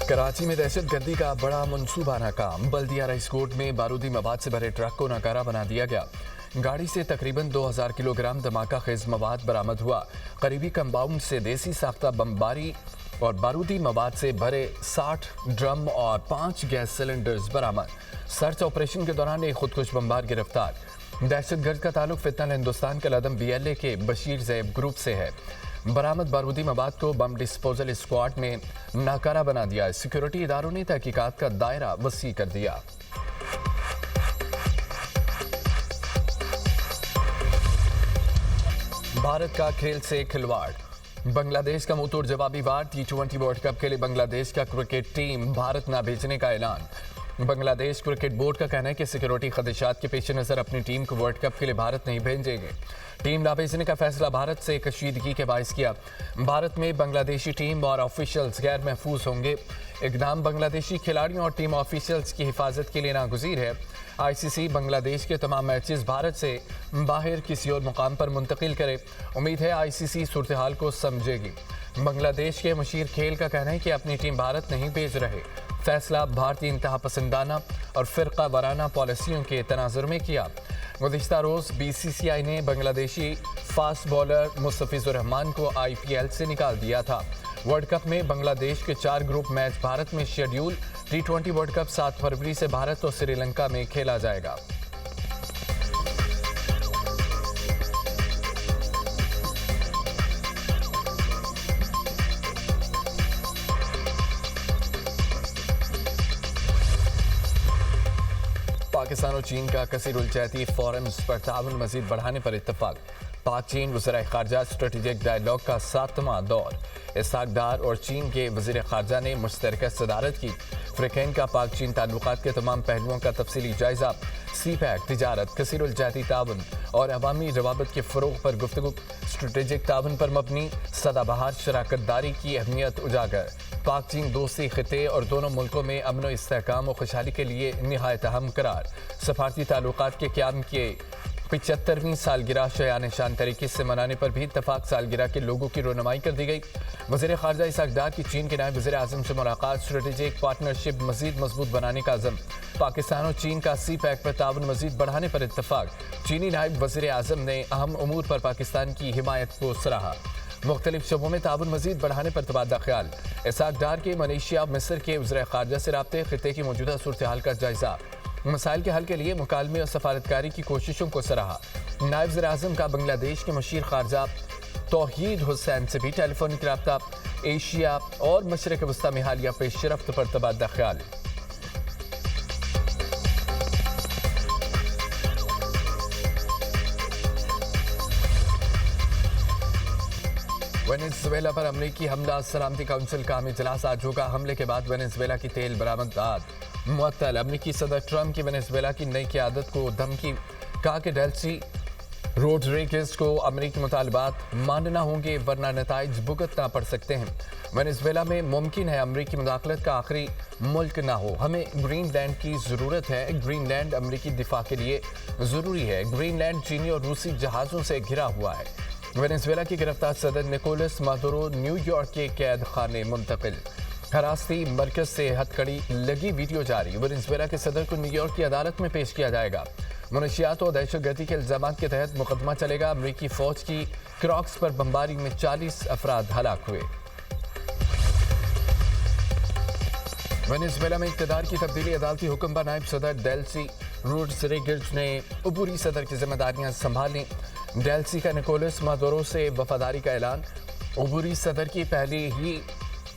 कराची में दहशतगर्दी का बड़ा मंसूबा नाकाम। बल्दिया राइस कोर्ट में बारूदी मवाद से भरे ट्रक को नाकारा बना दिया गया। गाड़ी से तकरीबन 2000 किलोग्राम धमाका खेज मवाद बरामद हुआ। करीबी कंपाउंड से देसी साख्ता बमबारी और बारूदी मवाद से भरे 60 ड्रम और 5 गैस सिलेंडर्स बरामद। सर्च ऑपरेशन के दौरान एक खुदकुश बमबार गिरफ्तार। दहशतगर्द का ताल्लुक फितनल हिंदुस्तान के लदम BLA के बशीर जैब ग्रुप से है। बरामद बारूदी मवाद को बम डिस्पोजल स्क्वाड ने नाकारा बना दिया। सिक्योरिटी इदारों ने तहकीकात का दायरा वसी कर दिया। भारत का खेल से खिलवाड़। बांग्लादेश का मुंहतोड़ जवाबी वार। T20 वर्ल्ड कप के लिए बांग्लादेश का क्रिकेट टीम भारत न भेजने का ऐलान। बांग्लादेश क्रिकेट बोर्ड का कहना है कि सिक्योरिटी खदशात के पेश नज़र अपनी टीम को वर्ल्ड कप के लिए भारत नहीं भेजेंगे। टीम ना भेजने का फैसला भारत से कशीदगी के बायस किया। भारत में बांग्लादेशी टीम और ऑफिशियल्स गैर महफूज होंगे। इक़दाम बांग्लादेशी खिलाड़ियों और टीम ऑफिशियल्स की हिफाजत के लिए नागुज़ीर है। ICC बांग्लादेश के तमाम मैचेस भारत से बाहर किसी और मुकाम पर मुंतकिल करे। उम्मीद है ICC सूरत हाल को समझेगी। बांग्लादेश के मशीर खेल का कहना है कि अपनी टीम भारत नहीं भेज रहे। फैसला भारतीय इंतहा पसंदाना और फ़िरका वाराना पॉलिसियों के तनाजुर में किया। गुज़िश्ता रोज़ BCCI ने बांग्लादेशी फास्ट बॉलर मुस्तफिजुर रहमान को IPL से निकाल दिया था। वर्ल्ड कप में बांग्लादेश के 4 ग्रुप मैच भारत में शेड्यूल। T20 वर्ल्ड कप 7 फरवरी से भारत और श्रीलंका में खेला जाएगा। पाकिस्तान और चीन का कसीर उलझती फोरम्स पर ताउन मजीद बढ़ाने पर इत्तफाक। पाक चीन वज़ीर ख़ारजा स्ट्रेटेजिक डायलॉग का 7वां दौर। इसहाक डार और चीन के वज़ीर ख़ारजा ने मुश्तरका सदारत की। फ्रिकैन का पाक चीन ताल्लुकात के तमाम पहलुओं का तफसीली जायजा। CPEC तिजारत, कसीर उलझती ताउन और अवामी रवाबत के फ़रोग़ पर गुफ्तगू। स्ट्रेटेजिक ताउन पर मबनी सदाबहार शराकतदारी की अहमियत उजागर। पाक चीन दोस्ती खिते और दोनों मुल्कों में अमन व इस्तेहकाम और खुशहाली के लिए निहायत अहम करार। सफारती ताल्लुकात के क़याम के 75वीं सालगिरह शयान शान तरीके से मनाने पर भी इत्तफाक। सालगिरह के लोगों की रोनुमाई कर दी गई। वज़ीर ख़ारजा इसहाक डार की चीन के नायब वज़ीर आज़म से मुलाकात। स्ट्रेटेजिक पार्टनरशिप मज़ीद मजबूत बनाने का अज़म। पाकिस्तान और चीन का CPEC पर ताउन मज़ीद बढ़ाने पर इत्तफाक। चीनी नायब वज़ीर आज़म ने अहम उमूर पर पाकिस्तान की हिमायत को सराहा। मुख्तलिफ शोबों में ताउन मज़ीद बढ़ाने पर तबादला ख्याल। इसहाक डार के मलेशिया मिस्र के वज़ीर ख़ारजा से राब्ते, खिते की मौजूदा सूरत हाल का जायजा। मसाइल के हल के लिए मुकालमे और सफारतकारी की कोशिशों को सराहा। नायब वज़ीर आज़म का बांग्लादेश के मशीर ख़ारजा तौहीद हुसैन से भी टेलीफोनिक रब्ता। एशिया और मशरिक़ वस्ता में हालिया पेशरफ्त पर तबादला ख्याल। वेनेज़ुएला पर अमरीकी हमला। सलामती काउंसिल का इजलास आज होगा। हमले के बाद वेनेज़ुएला की तेल बरामदात मुअत्तल। अमरीकी सदर ट्रंप की वेनेज़ुएला की नई क़यादत को धमकी। कहा कि डेल्सी रोड्रिगेज़ को अमरीकी मुतालबात मानना होंगे वरना नताइज भुगतना पड़ सकते हैं। वेनेज़ुएला में मुमकिन है अमरीकी मुदाखलत का आखिरी मुल्क ना हो। हमें ग्रीनलैंड की ज़रूरत है। ग्रीनलैंड अमरीकी दिफा के लिए ज़रूरी है। ग्रीनलैंड चीनी और रूसी जहाज़ों से घिरा हुआ है। वेनेज़ुएला की गिरफ्तार सदर निकोलस मादुरो न्यूयॉर्क के कैद खाने मुंतकिल। हरासती मरकज से हथकड़ी लगी वीडियो जारी। वेनेज़ुएला के सदर को न्यूयॉर्क की अदालत में पेश किया जाएगा। मुनशियात और दहशतगर्दी के इल्ज़ामात के तहत मुकदमा चलेगा। अमरीकी फ़ौज की क्रॉक्स पर बमबारी में 40 अफराद हलाक हुए। वेनेज़ुएला में इक़्तिदार की तब्दीली। अदालती हुक्म पर नायब सदर डेल्सी रोड्रिगेज़ ने अबूरी सदर की जिम्मेदारियां संभाली। डेल्सी का निकोलस मादुरो से वफादारी का ऐलान। अबूरी सदर की पहली ही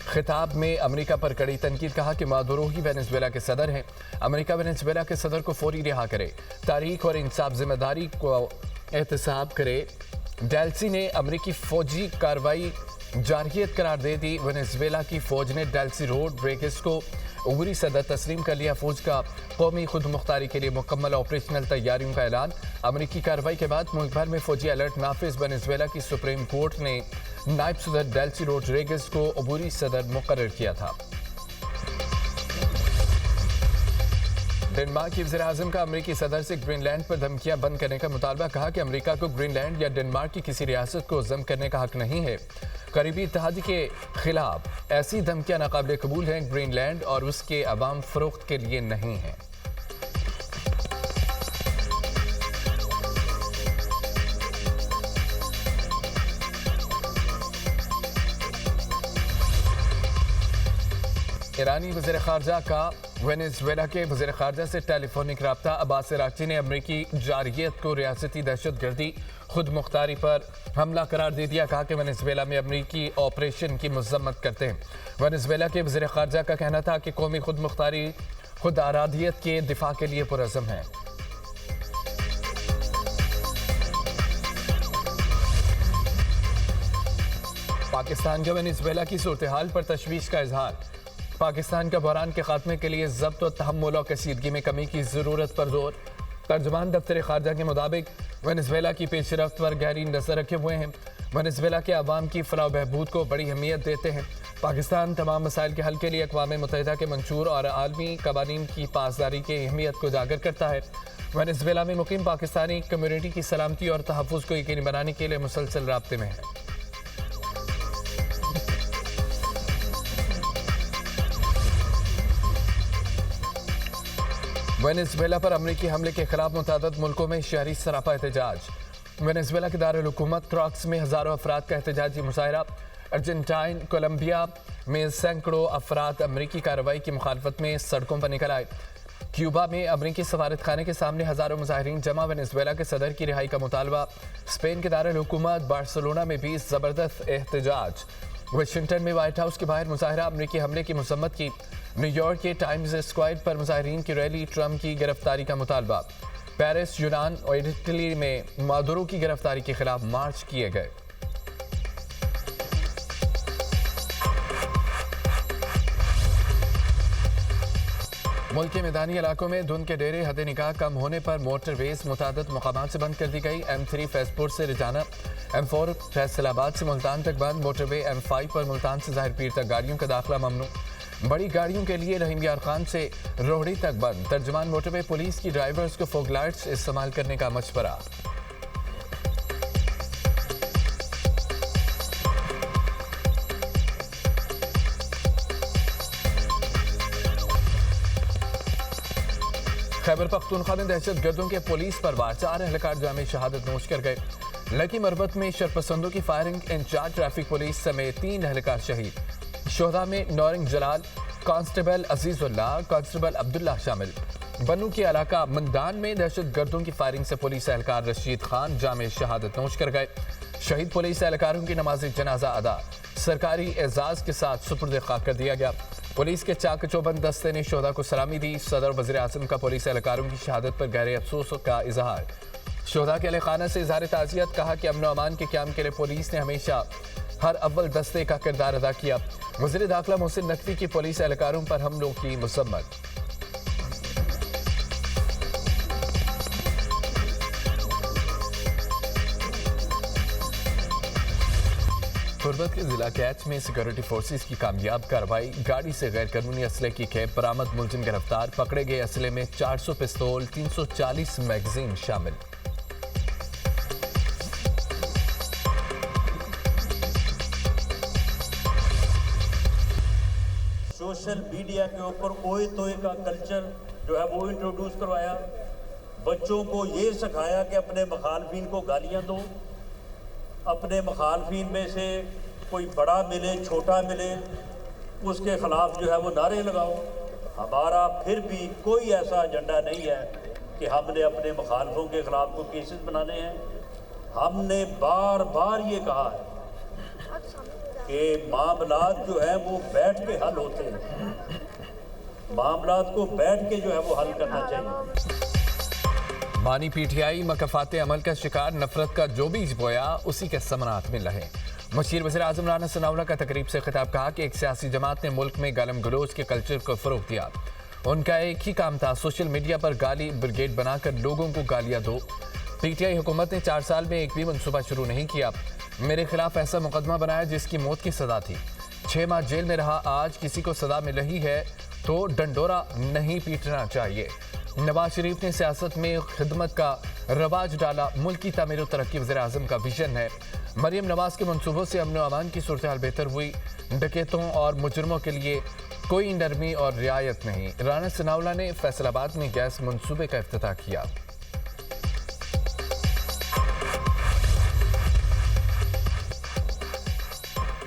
खिताब में अमेरिका पर कड़ी तनकीद। कहा कि मादुरो ही वेनेज़ुएला के सदर हैं। अमेरिका वेनेज़ुएला के सदर को फौरी रिहा करे। तारीख और इंसाफ जिम्मेदारी को एहतसाब करे। डेल्सी ने अमेरिकी फौजी कार्रवाई जारहियत करार दे दी। वेनेज़ुएला की फौज ने डेल्सी रोड्रिगेज़ को अबूरी सदर तस्लीम कर लिया। फौज का कौमी खुद मुख्तारी के लिए मुकम्मल ऑपरेशनल तैयारियों का ऐलान। अमेरिकी कार्रवाई के बाद मुल्क भर में फौजी अलर्ट नाफिज। वेनेज़ुएला की सुप्रीम कोर्ट ने नायब सदर डेल्सी रोड्रिगेज़ को अबूरी सदर मुकर्रर किया था। डेनमार्क के वज़ीर-ए-आज़म का अमेरिकी सदर से ग्रीनलैंड पर धमकियां बंद करने का मुतालबा। कहा कि अमेरिका को ग्रीनलैंड या डेनमार्क की किसी रियासत को ज़ब्त करने का हक नहीं है। करीबी इत्तेहाद के खिलाफ ऐसी धमकियां नाकाबिल कबूल हैं। ग्रीनलैंड और उसके अवाम फरोख्त के लिए नहीं है। ईरानी वज़ीर ख़ारजा का वेनेज़ुएला के वज़ीर ख़ारजा से टेलीफोनिक रब्ता। अब्बास अराग़ची ने अमरीकी जारयत को रियासती दहशतगर्दी खुद मुख्तारी पर हमला करार दे दिया। कहा कि वेनेज़ुएला में अमरीकी ऑपरेशन की मज़म्मत करते हैं। वेनेज़ुएला के वज़ीर ख़ारजा का कहना था कि कौमी खुद मुख्तारी खुद आरादियत के दिफा के लिए पुरज़म है। पाकिस्तान का वेनेज़ुएला की सूरत हाल पर तशवीश का इजहार। पाकिस्तान का बहरान के खात्मे के लिए ज़ब्त और तहम्मुल और कशीदगी में कमी की ज़रूरत पर जोर। तर्जुमान दफ्तर ख़ारजा के मुताबिक वेनेज़ुएला की पेशरफ्त पर गहरी नज़र रखे हुए हैं। वेनेज़ुएला के अवाम की फलाह बहबूद को बड़ी अहमियत देते हैं। पाकिस्तान तमाम मसाइल के हल के लिए अक़वाम मुत्तहिदा के मंशूर और आलमी कवानीन की पासदारी की अहमियत को उजागर करता है। वेनेज़ुएला में मुकीम पाकिस्तानी कम्यूनिटी की सलामती और तहफ़्फ़ुज़ को यकीनी बनाने के लिए मुसलसल राब्ते में है। वेनेज़ुएला पर अमरीकी हमले के खिलाफ मुतादद मुल्कों में शहरी सरापा एहतजाज। वेनेज़ुएला के दारुल हुकूमत क्रॉक्स में हज़ारों अफराद का एहतजाजी मुजाहरा। अर्जेंटाइन कोलंबिया में सैकड़ों अफराद अमरीकी कार्रवाई की मुखालफत में सड़कों पर निकल आए। क्यूबा में अमरीकी सफारत खाने के सामने हज़ारों मुजाहिरीन जमा। वेनेज़ुएला के सदर की रिहाई का मुतालबा। स्पेन के दारुल हुकूमत बार्सिलोना में भी ज़बरदस्त एहतजाज। वाशिंगटन में व्हाइट हाउस के बाहर मुजाहरा। अमरीकी हमले की मसम्मत की। न्यूयॉर्क के टाइम्स स्क्वायर पर मुजाहिरीन की रैली। ट्रंप की गिरफ्तारी का मुतालबा। पेरिस, यूनान और इटली में मादुरो की गिरफ्तारी के खिलाफ मार्च किए गए। मुल्क के मैदानी इलाकों में धुंध के डेरे हद निगाह कम होने पर मोटरवेज मुतादद मकामात से बंद कर दी गई। M3 फैजपुर से रिजाना, M4 फैसलाबाद से मुल्तान तक बंद। मोटरवे M5 पर मुल्तान से ज़ाहिर पीर तक गाड़ियों का दाखिला ममनू। बड़ी गाड़ियों के लिए रहीम यार खान से रोहड़ी तक बंद। तर्जुमान मोटरवे पुलिस की ड्राइवर्स को फोग लाइट्स इस्तेमाल करने का मशवरा। खैबर पख्तूनख्वा में दहशत गर्दों के पुलिस पर वार। 4 एहलकार जामे शहादत नोश कर गए। लकी मरबत में शरपसंदों की फायरिंग। इंचार्ज ट्रैफिक पुलिस समेत 3 एहलकार शहीद। शोहदा में नौरिंग जलाल, कांस्टेबल अजीजुल्लाह, कांस्टेबल अब्दुल्ला शामिल। बनू के इलाका मंदान में दहशत गर्दों की फायरिंग से पुलिस एहलकार रशीद खान जामे शहादत नोश कर गए। शहीद पुलिस एहलकारों की नमाज जनाजा अदा सरकारी एजाज के साथ सुपुर्द खाक कर दिया गया। पुलिस के चाक चौबंद दस्ते ने शोहदा को सलामी दी। सदर वज़ीर आज़म का पुलिस एहलकारों की शहादत पर गहरे अफसोस का इजहार। शोहदा के अहल-ए-खाना से इज़हार ताज़ियत। कहा कि अमन व अमान के क़याम के लिए पुलिस ने हमेशा हर अव्वल दस्ते का किरदार अदा किया। वज़ीर दाखिला मोहसिन नकवी की पुलिस एहलकारों पर हमलों की मज़म्मत। गुरबत के जिला कैच में सिक्योरिटी फोर्सेस की कामयाब कार्रवाई। गाड़ी से गैर कानूनी असले की खेप बरामद। मुलजिम गिरफ्तार। पकड़े गए असले में 400 पिस्तौल, 340 मैगजीन शामिल। सोशल मीडिया के ऊपर ओए तोए का कल्चर जो है वो इंट्रोड्यूस करवाया। बच्चों को ये सिखाया कि अपने मुखालफिन को गालियां दो, अपने मुखालफिन में से कोई बड़ा मिले छोटा मिले उसके ख़िलाफ़ जो है वो नारे लगाओ। हमारा फिर भी कोई ऐसा एजेंडा नहीं है कि हमने अपने मुखालफों के ख़िलाफ़ को केसेस बनाने हैं। हमने बार बार ये कहा है कि मामलात जो है वो बैठ के हल होते हैं। मामलात को बैठ के जो है वो हल करना चाहिए। मानी पीटीआई मकफात अमल का शिकार। नफरत का जो बीज बोया उसी के समरात मिल रहे। मशीर वज़ीर आज़म राना सनाउल्लाह का तकरीब से खिताब। कहा कि एक सियासी जमात ने मुल्क में गालम गलोच के कल्चर को फ़रोग़ दिया। उनका एक ही काम था, सोशल मीडिया पर गाली ब्रिगेड बनाकर लोगों को गालियाँ दो। पीटीआई हुकूमत ने 4 साल में एक भी मनसूबा शुरू नहीं किया। मेरे खिलाफ ऐसा मुकदमा बनाया जिसकी मौत की सज़ा थी। 6 माह जेल में रहा। आज किसी को सज़ा मिल रही है तो डंडोरा नहीं पीटना चाहिए। नवाज शरीफ ने सियासत में खिदमत का रवाज डाला, मुल्क की तामीर और तरक्की वज़ीर-ए-आज़म का विजन है। मरियम नवाज के मंसूबों से अमन व अमान की सूरत हाल बेहतर हुई, डकैतों और मुजरमों के लिए कोई नरमी और रियायत नहीं। राना सनाउल्लाह ने फैसलाबाद में गैस मंसूबे का इफ्तिताह किया।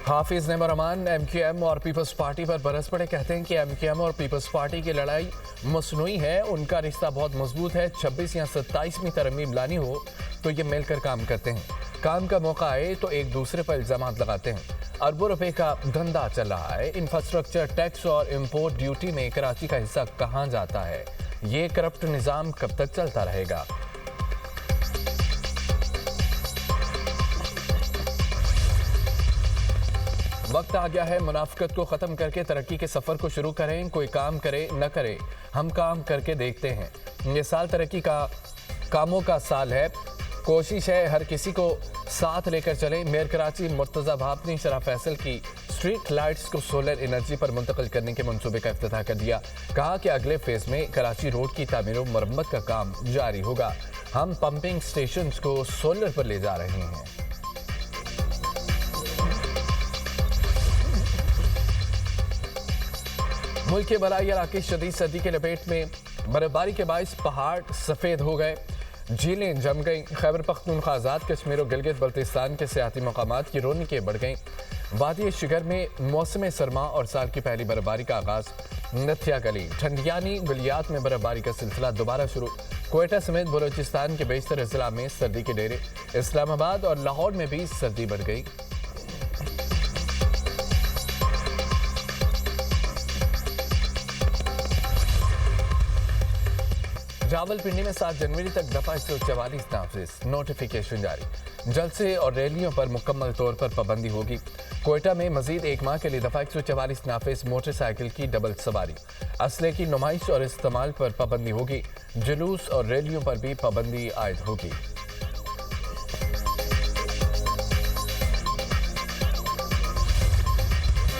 हाफिज नईम रहमान MQM और पीपल्स पार्टी पर बरस पड़े, कहते हैं कि MQM और पीपल्स पार्टी की लड़ाई मसनूई है, उनका रिश्ता बहुत मजबूत है। 26 या 27वीं तरमीम लानी हो तो ये मिलकर काम करते हैं, काम का मौका आए तो एक दूसरे पर इल्जाम लगाते हैं। अरबों रुपए का धंधा चल रहा है। इंफ्रास्ट्रक्चर टैक्स और इम्पोर्ट ड्यूटी में कराची का हिस्सा कहाँ जाता है? ये करप्ट निज़ाम कब तक चलता रहेगा? वक्त आ गया है मुनाफिकत को ख़त्म करके तरक्की के सफ़र को शुरू करें। कोई काम करे न करे, हम काम करके देखते हैं। ये साल तरक्की का कामों का साल है। कोशिश है हर किसी को साथ लेकर चलें। मेयर कराची मुर्तज़ा भाप ने शरा फैसल की स्ट्रीट लाइट्स को सोलर एनर्जी पर मुंतकिल करने के मंसूबे का इफ्तिताह कर दिया। कहा कि अगले फेज़ में कराची रोड की तामीर और मरम्मत का काम जारी होगा। हम पंपिंग स्टेशन को सोलर पर ले जा रहे हैं। मुल्क के बलाई इलाके शदीद सर्दी के लपेट में, बर्फबारी के बायस पहाड़ सफ़ेद हो गए, झीलें जम गईं। खैबर पख्तूनख्वा आज़ाद कश्मीर और गिलगित बल्तिस्तान के सियाती मकामात की रौनकें बढ़ गईं। वादी शिगर में मौसम सरमा और साल की पहली बर्फबारी का आगाज़। नथिया गली ठंडियानी विलियात में बर्फबारी का सिलसिला दोबारा शुरू। क्वेटा समेत बलोचिस्तान के बेशतर अजला में सर्दी के डेरे। इस्लामाबाद और लाहौर में भी सर्दी बढ़ गई। रावलपिंडी में 7 जनवरी तक दफा 144 नाफिज, नोटिफिकेशन जारी। जलसे और रैलियों पर मुकम्मल तौर पर पाबंदी होगी। क्वेटा में मजीद एक माह के लिए दफा 144 नाफिज, मोटरसाइकिल की डबल सवारी, असले की नुमाइश और इस्तेमाल पर पाबंदी होगी। जुलूस और रैलियों पर भी पाबंदी आयद होगी।